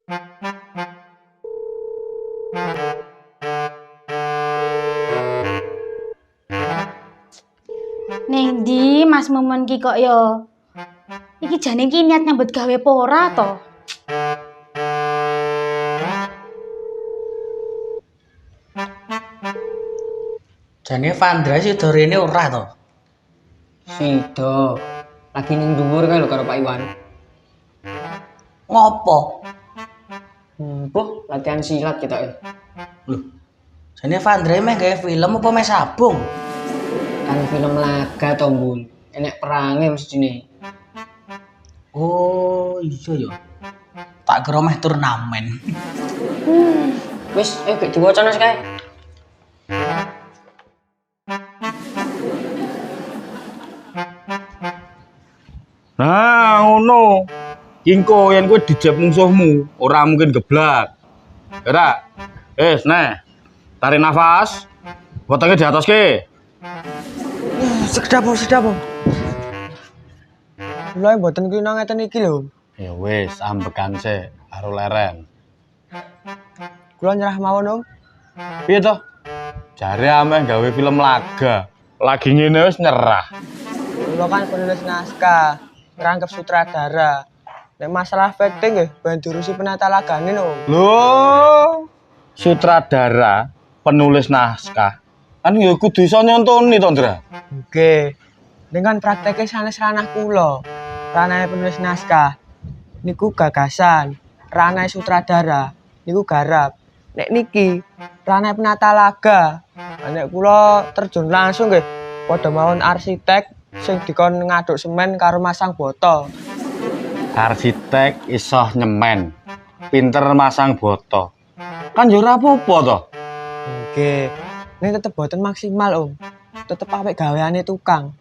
Ning ndi Mas Mumun ki kok yo. Iki jane iki niat nyambut gawe apa ora to? Jane Vandra sida rene ora to. Sida. Lagi ning dhuwur kae lho karo Pak Iwan. Ngopo? Boh, latihan silat ketoke. Lho. Jane Vandra meh gawe film apa meh sabung? Kan film laga to, Bun. Enek perange mestine. Oh, iya ya. Tak kira meh turnamen. Wis, gek diwacana kae. Nah, ngono. Kingko yen kowe dijeb musuhmu, ora mungkin geblak. Ora. Nah. Tarik nafas. Wetenge diatoske. Sedap. Kula mboten kena ngeten iki lho. Ya wis, ambekan sik karo leren. Kula nyerah mawon, Om. Piye to? Jare ameh gawe film laga. Lagi ngene wis nyerah. Kula kan penulis naskah, ngrangkep sutradara. Nek masalah acting nggih bandurusi penata lagane, Om. Loh, sutradara, penulis naskah. Kan ya kudu iso nyontoni to, Ndra. Nggih. Dengan prakteknya sanes ranah kula. Ranah penulis naskah. Niku gagasan. Ranah sutradara. Niku garap. Nek niki ranah penata laga. Nek kula terjun langsung nggih padha mawon arsitek sing dikon ngaduk semen karo masang botol. Arsitek iso nyemen, pinter masang boto. Kan yo ora apa-apa to. Nggih. Ning tetep boten maksimal, Om. Tetep apik gaweane tukang.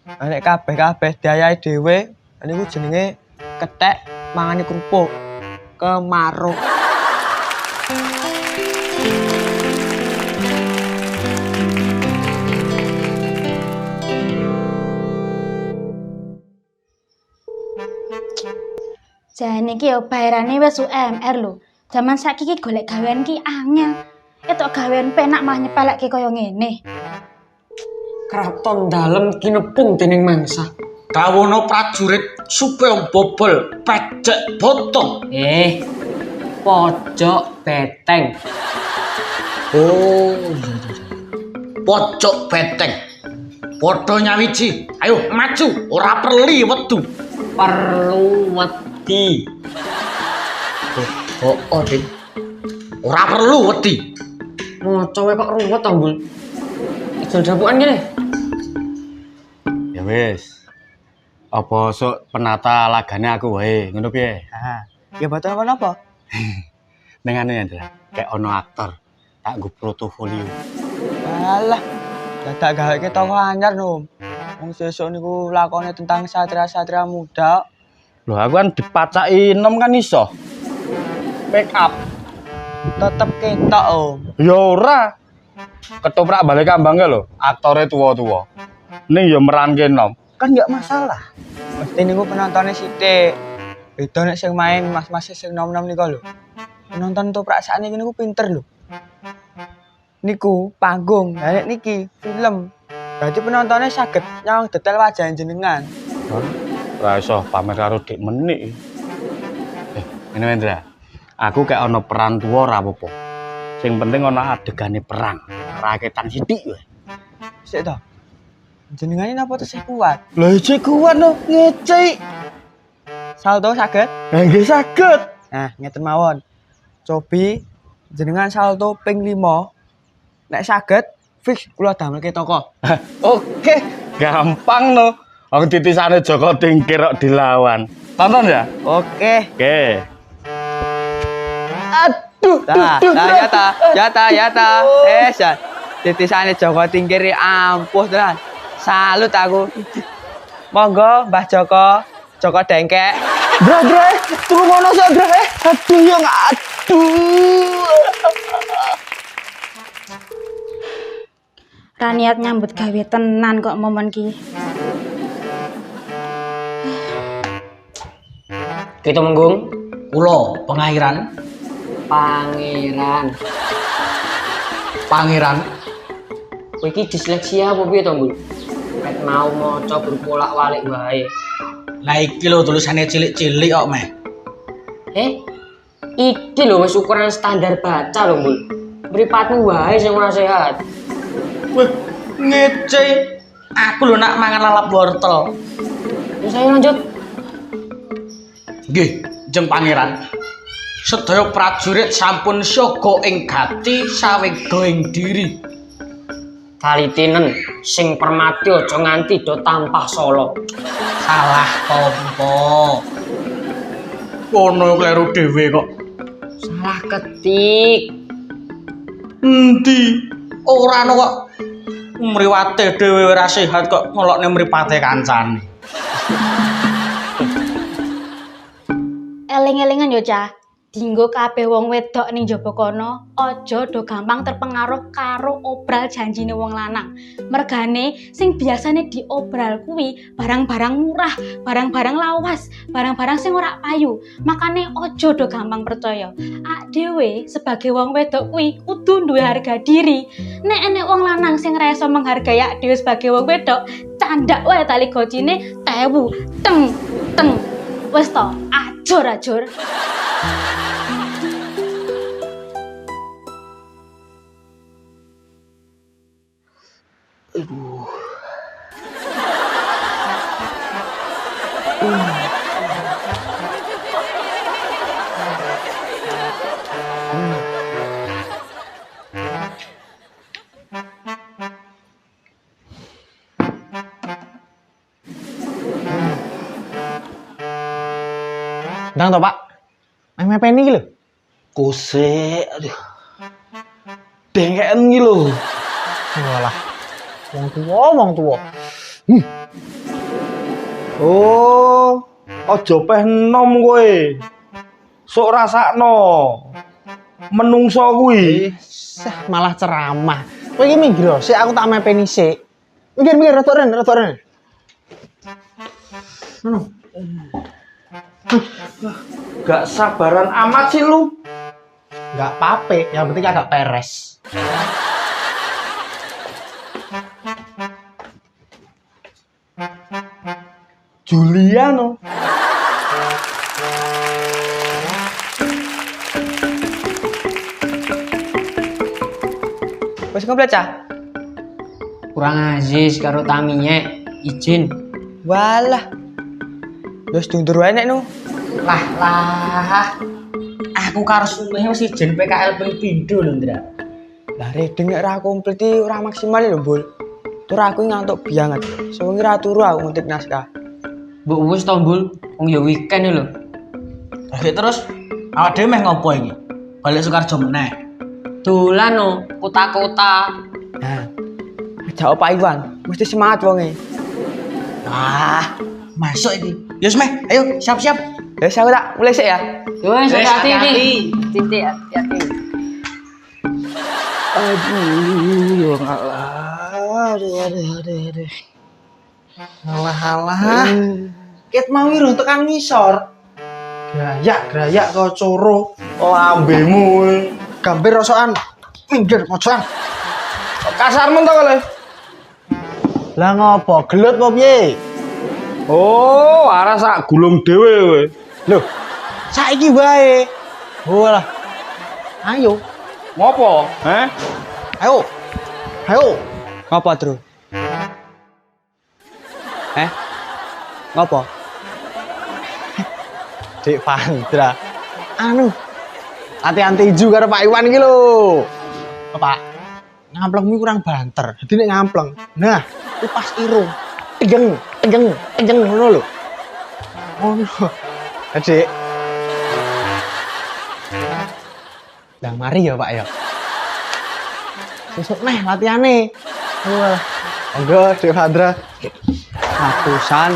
Nek kabeh diayahi dhewe, niku jenenge kethek mangani kerupuk. Kemaruk. Jane iki yo bayarane wis UMR lho. Zaman saiki iki golek gawean ki angel. Etok gawean penak mah nyepelekke kaya ngene. Kraton dalem kinepung dening mangsa. Kawono prajurit supaya bobol pecek botong. Pojok beteng. Oh, pojok beteng. Padha nyawiji. Ayo maju, ora perli wedu. Perlu wedi. Oh, Dik. Ora perlu wedi. Maca wae kok ruwet to, Bun. Ijol dapukan kene. Ya wis. Apa sok penata lagane aku wae, ngono piye? Ya boten apa-apa. Ning anu ya, Ndra. Kayak ono aktor tak nggo portofolio. Alah, dadak gaweke toko anyar, Om. Wong sesuk niku lakone tentang satria-satria muda. Lho aku kan dipacaki enom kan iso. Make up. Tetep ketok, Om. Ya ora. Ketoprak balik kambangnya lho, aktore tua-tua. Ning ya meranke enom. Kan enggak masalah. Mesti niku penontonnya sithik. Beda nek sing main mas-mas sing nom-nom niku lho. Penonton toprak sakniki niku pinter lho. Niku panggung, nek niki film. Berarti penontonnya saged nyawang detail wajah jenengan. Ora iso pamer karo dik menik. Ngene Wendra. Aku kayak ono peran tua ora apa-apa. Sing penting ono adegane perang. Raketan sithik wae. Sik to. Jenengane napa tesih kuat? Lah iki kuat no, ngecek. Salto saged? Nggih saged. Nah, ngeten mawon. Cobi jenengan salto ping 5. Nek saged fix kula damelke toko. Oke, gampang no. Aku titisane Joko Tingkir kok dilawan. Tonton ya? Oke. Oke. Aduh, Yata. Titisane Joko Tingkir ampuh tenan. Salut aku. Monggo Mbah Joko, Joko Dengkek. Bra, tunggu ngono sik, Bra. Aduh, yang aduh. Ra niat nyambut gawe tenan kok momen ki. Kita menggung. Kulo pengairan. Pangeran. Pangeran. Kowe iki disleksia apa piye to, Mbul? Ket mau maca berbolak-balik wae. Lah iki lho tulisannya cilik-cilik kok meh. Iki lho wis ukuran standar baca lho, Mbul. Mripatmu wae sing ora sehat. Wih, ngece. Aku lho nak mangan lalap wortel. Terus ayo lanjut. Nggih, jeng pangeran. Sedaya prajurit sampun syaga ing gati sawega ing diri. Kalitinen sing permati aja nganti do tampah solo. Salah tompo. Kono kleru dhewe kok. Salah ketik. Endi? Ora ono kok. Mriwate dhewe ora sehat kok ngelokne mripate kancane. Eling-elingan yo, Cah. Dinggo kabeh wong wedok ning jaba kono aja do gampang terpengaruh karo obral janjine wong lanang. Mergane sing biasane diobral kuwi barang-barang murah, barang-barang lawas, barang-barang sing ora payu. Makane aja do gampang percaya. Ak dhewe sebagai wong wedok kuwi kudu duwe harga diri. Nek enek wong lanang sing ora iso menghargai ak dhewe sebagai wong wedok, candak wae tali gocine 1000. Teng teng. Wes to, ajur-ajur. Ndang to, Pak. Mepeni iki lho. Kusik, aduh. Dengeken iki lho. Walah. Wong tuwa. Oh, aja peh enom kowe. Sok rasakno. Menungso kuwi. Malah ceramah. Kowe iki minggir sik aku tak mepeni sik. Minggir rada ren. Gak sabaran amat sih lu. Enggak apa-apa, yang penting agak peres. Juliano. Wis komplit, Cah? Kurang aziz karo taminya. Izin. Walah. Wis dundur wae nek nu. Lah. Aku karo sumehe wis ijen PKL ping pindho lho, Ndra. Lah reading nek ora komplit iki ora maksimal lho, Bul. Tur aku ngantuk banget. Sewengi ra turu aku ngetik naskah. Mbok wis to, Mbul. Wong ya weekend lho. Terus awak dhewe meh ngopo iki? Balik Sukarjo meneh. Dolan no, kota-kota. Nah. Ajak Pak Iwan, mesti semangat wonge. Ah, masuk iki. Yus meh, ayo siap-siap. Wis aku tak mulai sik ya. Wes hati-hati. hati-hati. Titik hati-hati. Aduh, ya ngalah. Aduh. Alah. Ket mau iro tekan ngisor. Grayak kau coro. Lambemu. Gambir rosokan. Minggir mojokan. Kasarmu to kale. Lah ngopo? Gelut apa piye? Oh, arah sak gulung dhewe kowe. Loh, saiki wae. Walah. Ayo. Ngopo? Heh? Ayo. Ngopo, Tru? Ngopo? Dik Pandra. Anu. Latihan tinju karo Pak Iwan iki lho. Pak. Ngamplengmu kurang banter. Dadi nek ngampleng. Nah, ku pas irung. Tengeng ngono lho. Ngono. Adik. Lah mari ya, Pak ya. Sesuk neh latihane. Walah. Monggo, Dik Pandra. Ratusan.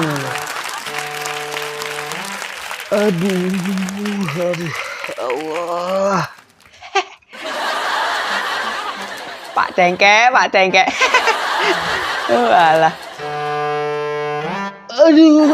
Aduh. Allah. Pak Cengkek. Walah. Aduh.